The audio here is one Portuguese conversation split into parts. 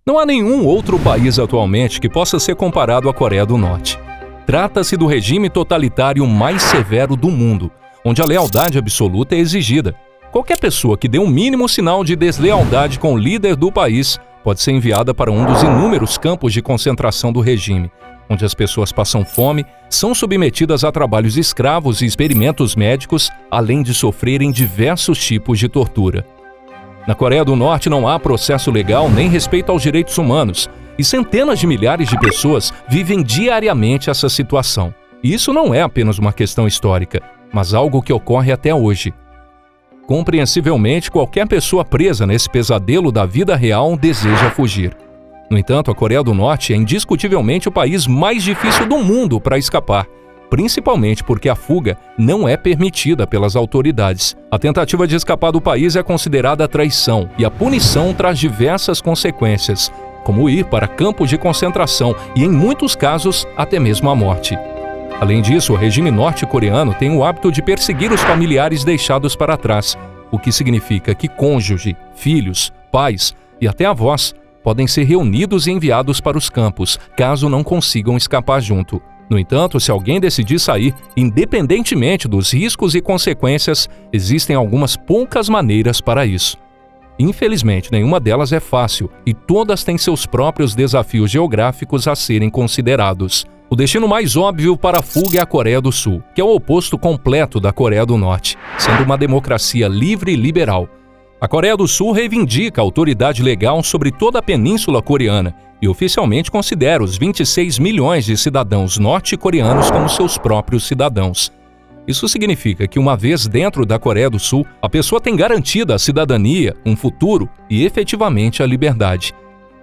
Não há nenhum outro país atualmente que possa ser comparado à Coreia do Norte. Trata-se do regime totalitário mais severo do mundo, onde a lealdade absoluta é exigida. Qualquer pessoa que dê um mínimo sinal de deslealdade com o líder do país pode ser enviada para um dos inúmeros campos de concentração do regime, onde as pessoas passam fome, são submetidas a trabalhos escravos e experimentos médicos, além de sofrerem diversos tipos de tortura. Na Coreia do Norte não há processo legal nem respeito aos direitos humanos, e centenas de milhares de pessoas vivem diariamente essa situação. E isso não é apenas uma questão histórica, mas algo que ocorre até hoje. Compreensivelmente, qualquer pessoa presa nesse pesadelo da vida real deseja fugir. No entanto, a Coreia do Norte é indiscutivelmente o país mais difícil do mundo para escapar, principalmente porque a fuga não é permitida pelas autoridades. A tentativa de escapar do país é considerada traição e a punição traz diversas consequências, como ir para campos de concentração e, em muitos casos, até mesmo a morte. Além disso, o regime norte-coreano tem o hábito de perseguir os familiares deixados para trás, o que significa que cônjuge, filhos, pais e até avós podem ser reunidos e enviados para os campos, caso não consigam escapar junto. No entanto, se alguém decidir sair, independentemente dos riscos e consequências, existem algumas poucas maneiras para isso. Infelizmente, nenhuma delas é fácil e todas têm seus próprios desafios geográficos a serem considerados. O destino mais óbvio para a fuga é a Coreia do Sul, que é o oposto completo da Coreia do Norte, sendo uma democracia livre e liberal. A Coreia do Sul reivindica a autoridade legal sobre toda a península coreana e oficialmente considera os 26 milhões de cidadãos norte-coreanos como seus próprios cidadãos. Isso significa que, uma vez dentro da Coreia do Sul, a pessoa tem garantida a cidadania, um futuro e efetivamente a liberdade.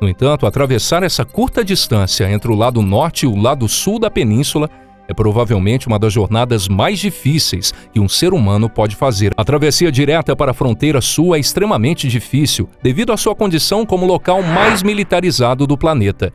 No entanto, atravessar essa curta distância entre o lado norte e o lado sul da península é provavelmente uma das jornadas mais difíceis que um ser humano pode fazer. A travessia direta para a fronteira sul é extremamente difícil devido à sua condição como local mais militarizado do planeta.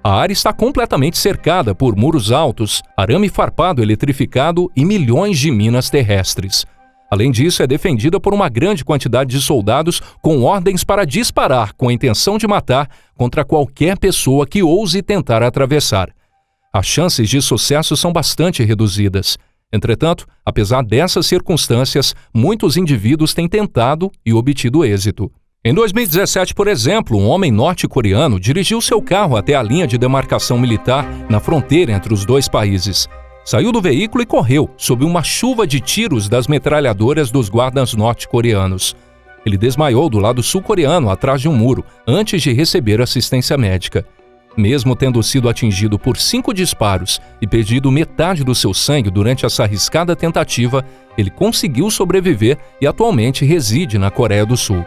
A área está completamente cercada por muros altos, arame farpado eletrificado e milhões de minas terrestres. Além disso, é defendida por uma grande quantidade de soldados com ordens para disparar com a intenção de matar contra qualquer pessoa que ouse tentar atravessar. As chances de sucesso são bastante reduzidas. Entretanto, apesar dessas circunstâncias, muitos indivíduos têm tentado e obtido êxito. Em 2017, por exemplo, um homem norte-coreano dirigiu seu carro até a linha de demarcação militar na fronteira entre os dois países. Saiu do veículo e correu, sob uma chuva de tiros das metralhadoras dos guardas norte-coreanos. Ele desmaiou do lado sul-coreano, atrás de um muro, antes de receber assistência médica. Mesmo tendo sido atingido por 5 disparos e perdido metade do seu sangue durante essa arriscada tentativa, ele conseguiu sobreviver e atualmente reside na Coreia do Sul.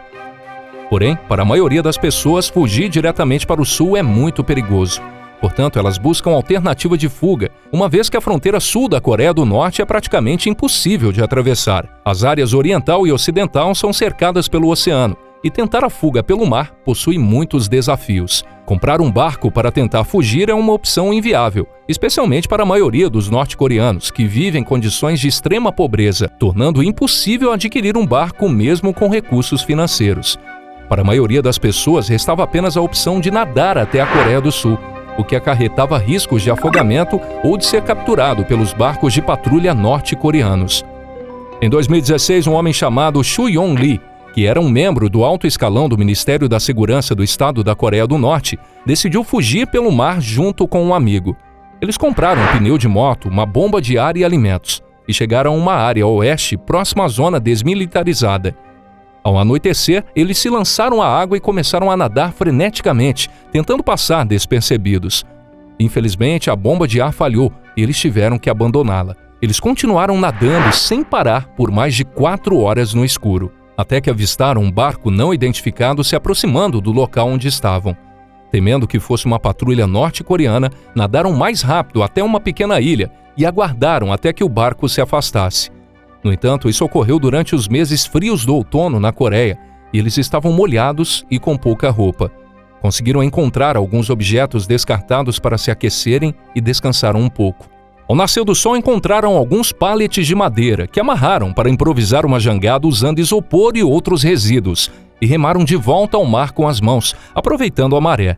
Porém, para a maioria das pessoas, fugir diretamente para o sul é muito perigoso. Portanto, elas buscam alternativa de fuga, uma vez que a fronteira sul da Coreia do Norte é praticamente impossível de atravessar. As áreas oriental e ocidental são cercadas pelo oceano, e tentar a fuga pelo mar possui muitos desafios. Comprar um barco para tentar fugir é uma opção inviável, especialmente para a maioria dos norte-coreanos, que vivem em condições de extrema pobreza, tornando impossível adquirir um barco mesmo com recursos financeiros. Para a maioria das pessoas, restava apenas a opção de nadar até a Coreia do Sul, o que acarretava riscos de afogamento ou de ser capturado pelos barcos de patrulha norte-coreanos. Em 2016, um homem chamado Chu Yong-lee, que era um membro do alto escalão do Ministério da Segurança do Estado da Coreia do Norte, decidiu fugir pelo mar junto com um amigo. Eles compraram um pneu de moto, uma bomba de ar e alimentos, e chegaram a uma área a oeste próxima à zona desmilitarizada. Ao anoitecer, eles se lançaram à água e começaram a nadar freneticamente, tentando passar despercebidos. Infelizmente, a bomba de ar falhou e eles tiveram que abandoná-la. Eles continuaram nadando sem parar por mais de 4 horas no escuro, até que avistaram um barco não identificado se aproximando do local onde estavam. Temendo que fosse uma patrulha norte-coreana, nadaram mais rápido até uma pequena ilha e aguardaram até que o barco se afastasse. No entanto, isso ocorreu durante os meses frios do outono na Coreia e eles estavam molhados e com pouca roupa. Conseguiram encontrar alguns objetos descartados para se aquecerem e descansaram um pouco. Ao nascer do sol, encontraram alguns pallets de madeira que amarraram para improvisar uma jangada usando isopor e outros resíduos e remaram de volta ao mar com as mãos, aproveitando a maré.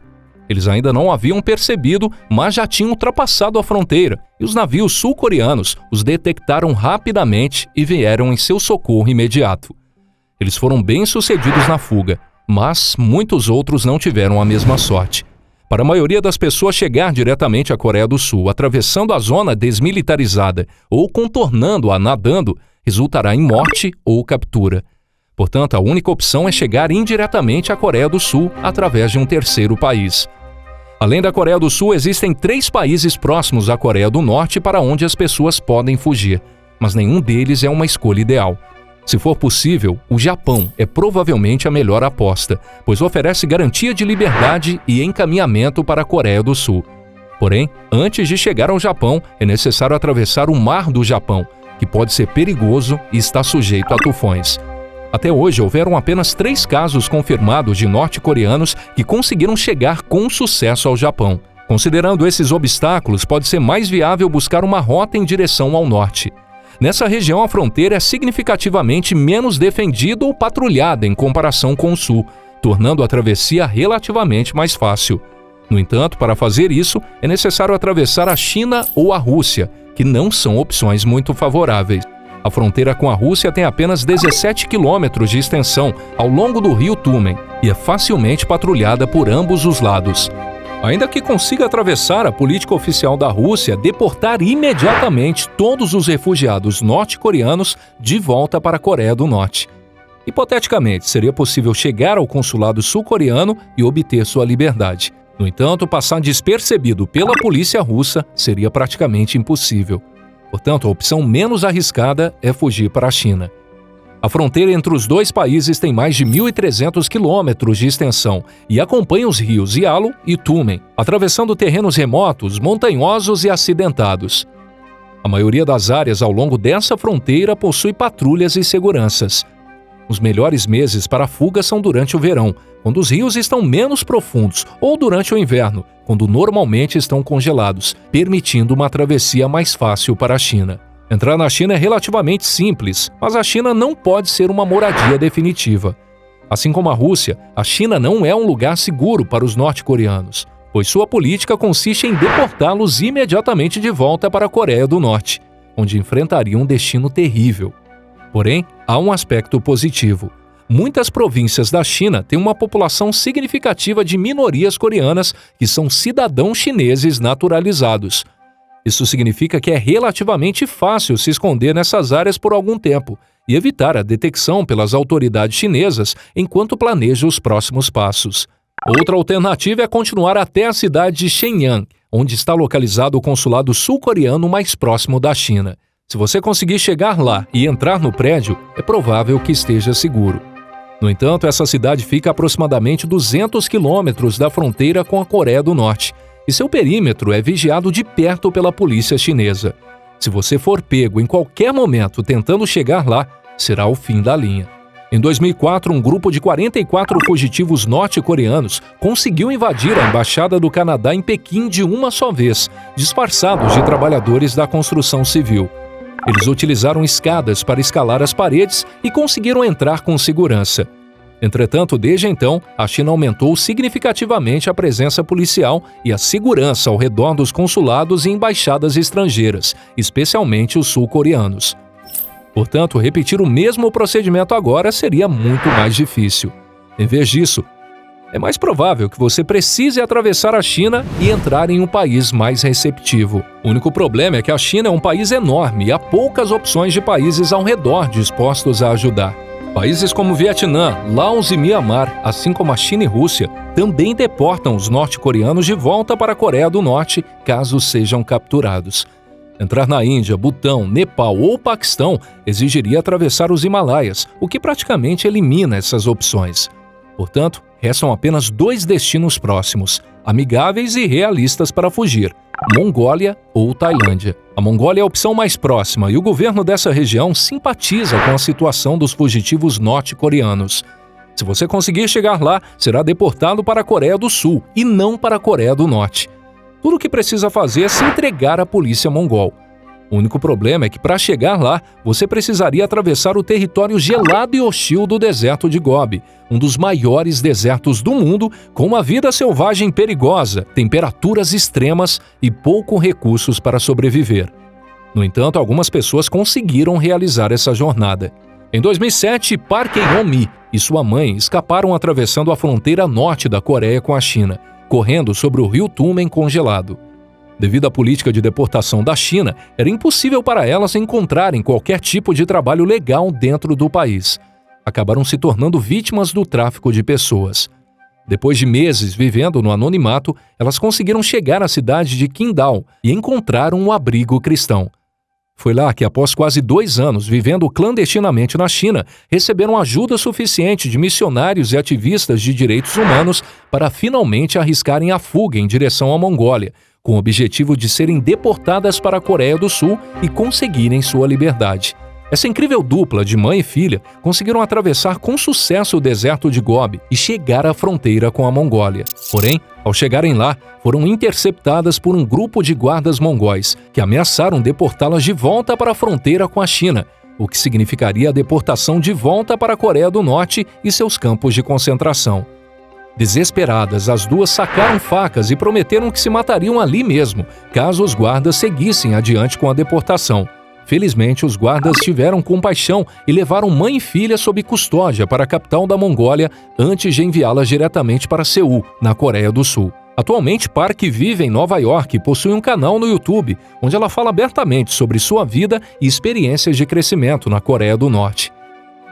Eles ainda não haviam percebido, mas já tinham ultrapassado a fronteira, e os navios sul-coreanos os detectaram rapidamente e vieram em seu socorro imediato. Eles foram bem-sucedidos na fuga, mas muitos outros não tiveram a mesma sorte. Para a maioria das pessoas, chegar diretamente à Coreia do Sul, atravessando a zona desmilitarizada ou contornando-a nadando, resultará em morte ou captura. Portanto, a única opção é chegar indiretamente à Coreia do Sul através de um terceiro país. Além da Coreia do Sul, existem 3 países próximos à Coreia do Norte para onde as pessoas podem fugir, mas nenhum deles é uma escolha ideal. Se for possível, o Japão é provavelmente a melhor aposta, pois oferece garantia de liberdade e encaminhamento para a Coreia do Sul. Porém, antes de chegar ao Japão, é necessário atravessar o Mar do Japão, que pode ser perigoso e está sujeito a tufões. Até hoje, houveram apenas 3 casos confirmados de norte-coreanos que conseguiram chegar com sucesso ao Japão. Considerando esses obstáculos, pode ser mais viável buscar uma rota em direção ao norte. Nessa região, a fronteira é significativamente menos defendida ou patrulhada em comparação com o sul, tornando a travessia relativamente mais fácil. No entanto, para fazer isso, é necessário atravessar a China ou a Rússia, que não são opções muito favoráveis. A fronteira com a Rússia tem apenas 17 quilômetros de extensão ao longo do rio Tumen e é facilmente patrulhada por ambos os lados. Ainda que consiga atravessar, a política oficial da Rússia é deportar imediatamente todos os refugiados norte-coreanos de volta para a Coreia do Norte. Hipoteticamente, seria possível chegar ao consulado sul-coreano e obter sua liberdade. No entanto, passar despercebido pela polícia russa seria praticamente impossível. Portanto, a opção menos arriscada é fugir para a China. A fronteira entre os 2 países tem mais de 1.300 quilômetros de extensão e acompanha os rios Yalu e Tumen, atravessando terrenos remotos, montanhosos e acidentados. A maioria das áreas ao longo dessa fronteira possui patrulhas e seguranças. Os melhores meses para a fuga são durante o verão, quando os rios estão menos profundos, ou durante o inverno, quando normalmente estão congelados, permitindo uma travessia mais fácil para a China. Entrar na China é relativamente simples, mas a China não pode ser uma moradia definitiva. Assim como a Rússia, a China não é um lugar seguro para os norte-coreanos, pois sua política consiste em deportá-los imediatamente de volta para a Coreia do Norte, onde enfrentariam um destino terrível. Porém, há um aspecto positivo. Muitas províncias da China têm uma população significativa de minorias coreanas que são cidadãos chineses naturalizados. Isso significa que é relativamente fácil se esconder nessas áreas por algum tempo e evitar a detecção pelas autoridades chinesas enquanto planeja os próximos passos. Outra alternativa é continuar até a cidade de Shenyang, onde está localizado o consulado sul-coreano mais próximo da China. Se você conseguir chegar lá e entrar no prédio, é provável que esteja seguro. No entanto, essa cidade fica a aproximadamente 200 quilômetros da fronteira com a Coreia do Norte, e seu perímetro é vigiado de perto pela polícia chinesa. Se você for pego em qualquer momento tentando chegar lá, será o fim da linha. Em 2004, um grupo de 44 fugitivos norte-coreanos conseguiu invadir a Embaixada do Canadá em Pequim de uma só vez, disfarçados de trabalhadores da construção civil. Eles utilizaram escadas para escalar as paredes e conseguiram entrar com segurança. Entretanto, desde então, a China aumentou significativamente a presença policial e a segurança ao redor dos consulados e embaixadas estrangeiras, especialmente os sul-coreanos. Portanto, repetir o mesmo procedimento agora seria muito mais difícil. Em vez disso, é mais provável que você precise atravessar a China e entrar em um país mais receptivo. O único problema é que a China é um país enorme e há poucas opções de países ao redor dispostos a ajudar. Países como Vietnã, Laos e Mianmar, assim como a China e Rússia, também deportam os norte-coreanos de volta para a Coreia do Norte, caso sejam capturados. Entrar na Índia, Butão, Nepal ou Paquistão exigiria atravessar os Himalaias, o que praticamente elimina essas opções. Portanto, restam apenas 2 destinos próximos, amigáveis e realistas para fugir: Mongólia ou Tailândia. A Mongólia é a opção mais próxima e o governo dessa região simpatiza com a situação dos fugitivos norte-coreanos. Se você conseguir chegar lá, será deportado para a Coreia do Sul e não para a Coreia do Norte. Tudo o que precisa fazer é se entregar à polícia mongol. O único problema é que para chegar lá, você precisaria atravessar o território gelado e hostil do deserto de Gobi, um dos maiores desertos do mundo, com uma vida selvagem perigosa, temperaturas extremas e poucos recursos para sobreviver. No entanto, algumas pessoas conseguiram realizar essa jornada. Em 2007, Park Eun-mi e sua mãe escaparam atravessando a fronteira norte da Coreia com a China, correndo sobre o rio Tumen congelado. Devido à política de deportação da China, era impossível para elas encontrarem qualquer tipo de trabalho legal dentro do país. Acabaram se tornando vítimas do tráfico de pessoas. Depois de meses vivendo no anonimato, elas conseguiram chegar à cidade de Qingdao e encontraram um abrigo cristão. Foi lá que, após quase 2 anos vivendo clandestinamente na China, receberam ajuda suficiente de missionários e ativistas de direitos humanos para finalmente arriscarem a fuga em direção à Mongólia, com o objetivo de serem deportadas para a Coreia do Sul e conseguirem sua liberdade. Essa incrível dupla de mãe e filha conseguiram atravessar com sucesso o deserto de Gobi e chegar à fronteira com a Mongólia. Porém, ao chegarem lá, foram interceptadas por um grupo de guardas mongóis que ameaçaram deportá-las de volta para a fronteira com a China, o que significaria a deportação de volta para a Coreia do Norte e seus campos de concentração. Desesperadas, as duas sacaram facas e prometeram que se matariam ali mesmo, caso os guardas seguissem adiante com a deportação. Felizmente, os guardas tiveram compaixão e levaram mãe e filha sob custódia para a capital da Mongólia antes de enviá-las diretamente para Seul, na Coreia do Sul. Atualmente, Park vive em Nova York e possui um canal no YouTube, onde ela fala abertamente sobre sua vida e experiências de crescimento na Coreia do Norte.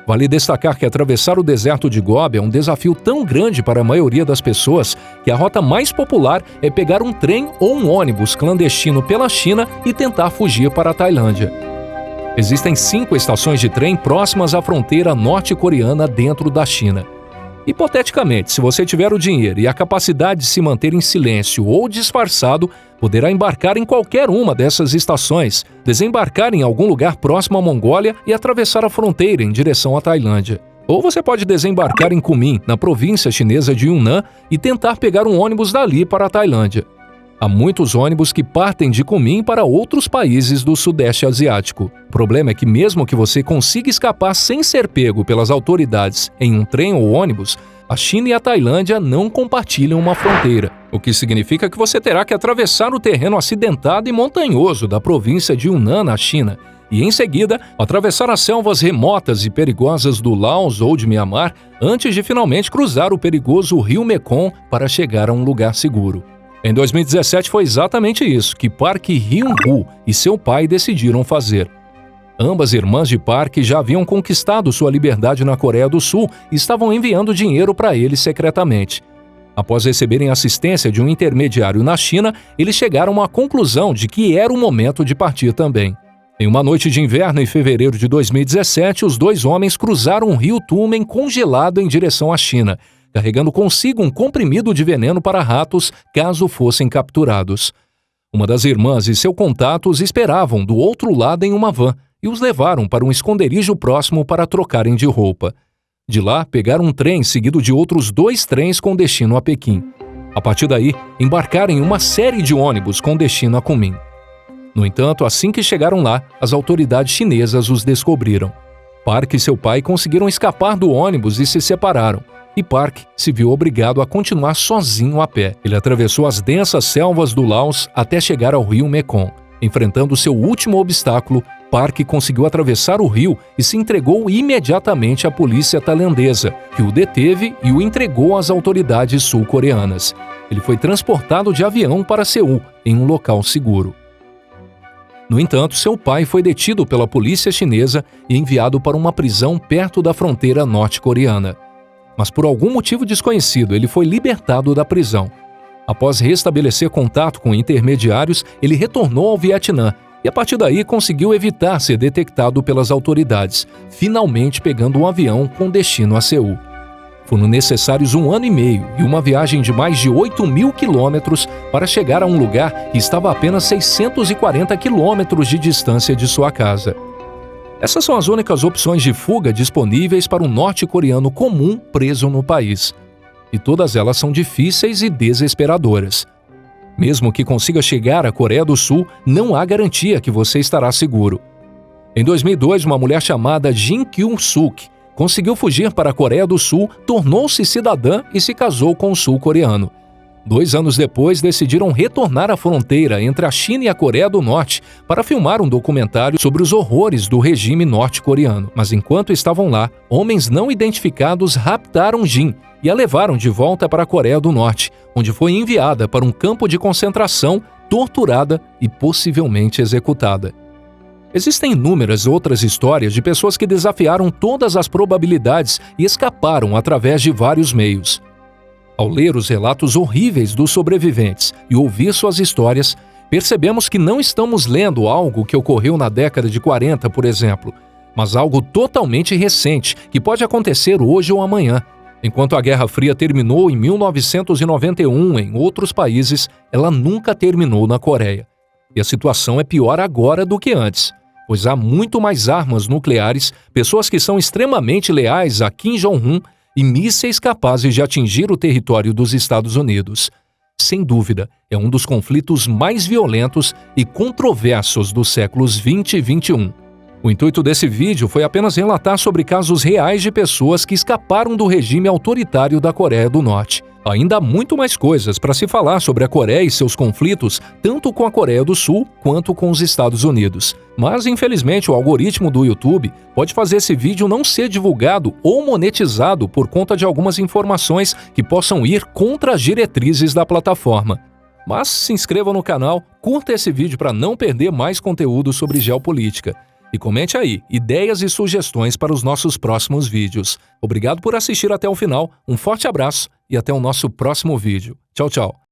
Vale destacar que atravessar o deserto de Gobi é um desafio tão grande para a maioria das pessoas que a rota mais popular é pegar um trem ou um ônibus clandestino pela China e tentar fugir para a Tailândia. Existem 5 estações de trem próximas à fronteira norte-coreana dentro da China. Hipoteticamente, se você tiver o dinheiro e a capacidade de se manter em silêncio ou disfarçado, poderá embarcar em qualquer uma dessas estações, desembarcar em algum lugar próximo à Mongólia e atravessar a fronteira em direção à Tailândia. Ou você pode desembarcar em Kunming, na província chinesa de Yunnan, e tentar pegar um ônibus dali para a Tailândia. Há muitos ônibus que partem de Kunming para outros países do Sudeste Asiático. O problema é que mesmo que você consiga escapar sem ser pego pelas autoridades em um trem ou ônibus, a China e a Tailândia não compartilham uma fronteira, o que significa que você terá que atravessar o terreno acidentado e montanhoso da província de Yunnan, na China, e em seguida atravessar as selvas remotas e perigosas do Laos ou de Mianmar antes de finalmente cruzar o perigoso rio Mekong para chegar a um lugar seguro. Em 2017 foi exatamente isso que Park Hyun-woo e seu pai decidiram fazer. Ambas irmãs de Park já haviam conquistado sua liberdade na Coreia do Sul e estavam enviando dinheiro para ele secretamente. Após receberem assistência de um intermediário na China, eles chegaram à conclusão de que era o momento de partir também. Em uma noite de inverno em fevereiro de 2017, os 2 homens cruzaram o rio Tumen congelado em direção à China, carregando consigo um comprimido de veneno para ratos caso fossem capturados. Uma das irmãs e seu contato os esperavam do outro lado em uma van e os levaram para um esconderijo próximo para trocarem de roupa. De lá, pegaram um trem seguido de outros 2 trens com destino a Pequim. A partir daí, embarcaram em uma série de ônibus com destino a Kunming. No entanto, assim que chegaram lá, as autoridades chinesas os descobriram. Park e seu pai conseguiram escapar do ônibus e se separaram. E Park se viu obrigado a continuar sozinho a pé. Ele atravessou as densas selvas do Laos até chegar ao rio Mekong. Enfrentando seu último obstáculo, Park conseguiu atravessar o rio e se entregou imediatamente à polícia tailandesa, que o deteve e o entregou às autoridades sul-coreanas. Ele foi transportado de avião para Seul, em um local seguro. No entanto, seu pai foi detido pela polícia chinesa e enviado para uma prisão perto da fronteira norte-coreana. Mas por algum motivo desconhecido, ele foi libertado da prisão. Após restabelecer contato com intermediários, ele retornou ao Vietnã e a partir daí conseguiu evitar ser detectado pelas autoridades, finalmente pegando um avião com destino a Seul. Foram necessários 1 ano e meio e uma viagem de mais de 8.000 quilômetros para chegar a um lugar que estava a apenas 640 quilômetros de distância de sua casa. Essas são as únicas opções de fuga disponíveis para um norte-coreano comum preso no país. E todas elas são difíceis e desesperadoras. Mesmo que consiga chegar à Coreia do Sul, não há garantia que você estará seguro. Em 2002, uma mulher chamada Jin Kyung-suk conseguiu fugir para a Coreia do Sul, tornou-se cidadã e se casou com um sul-coreano. 2 anos depois, decidiram retornar à fronteira entre a China e a Coreia do Norte para filmar um documentário sobre os horrores do regime norte-coreano. Mas enquanto estavam lá, homens não identificados raptaram Jin e a levaram de volta para a Coreia do Norte, onde foi enviada para um campo de concentração, torturada e possivelmente executada. Existem inúmeras outras histórias de pessoas que desafiaram todas as probabilidades e escaparam através de vários meios. Ao ler os relatos horríveis dos sobreviventes e ouvir suas histórias, percebemos que não estamos lendo algo que ocorreu na década de 40, por exemplo, mas algo totalmente recente que pode acontecer hoje ou amanhã. Enquanto a Guerra Fria terminou em 1991 em outros países, ela nunca terminou na Coreia. E a situação é pior agora do que antes, pois há muito mais armas nucleares, pessoas que são extremamente leais a Kim Jong-un e mísseis capazes de atingir o território dos Estados Unidos. Sem dúvida, é um dos conflitos mais violentos e controversos dos séculos 20 e 21. O intuito desse vídeo foi apenas relatar sobre casos reais de pessoas que escaparam do regime autoritário da Coreia do Norte. Ainda há muito mais coisas para se falar sobre a Coreia e seus conflitos, tanto com a Coreia do Sul quanto com os Estados Unidos. Mas, infelizmente, o algoritmo do YouTube pode fazer esse vídeo não ser divulgado ou monetizado por conta de algumas informações que possam ir contra as diretrizes da plataforma. Mas se inscreva no canal, curta esse vídeo para não perder mais conteúdo sobre geopolítica. E comente aí ideias e sugestões para os nossos próximos vídeos. Obrigado por assistir até o final, um forte abraço e até o nosso próximo vídeo. Tchau, tchau!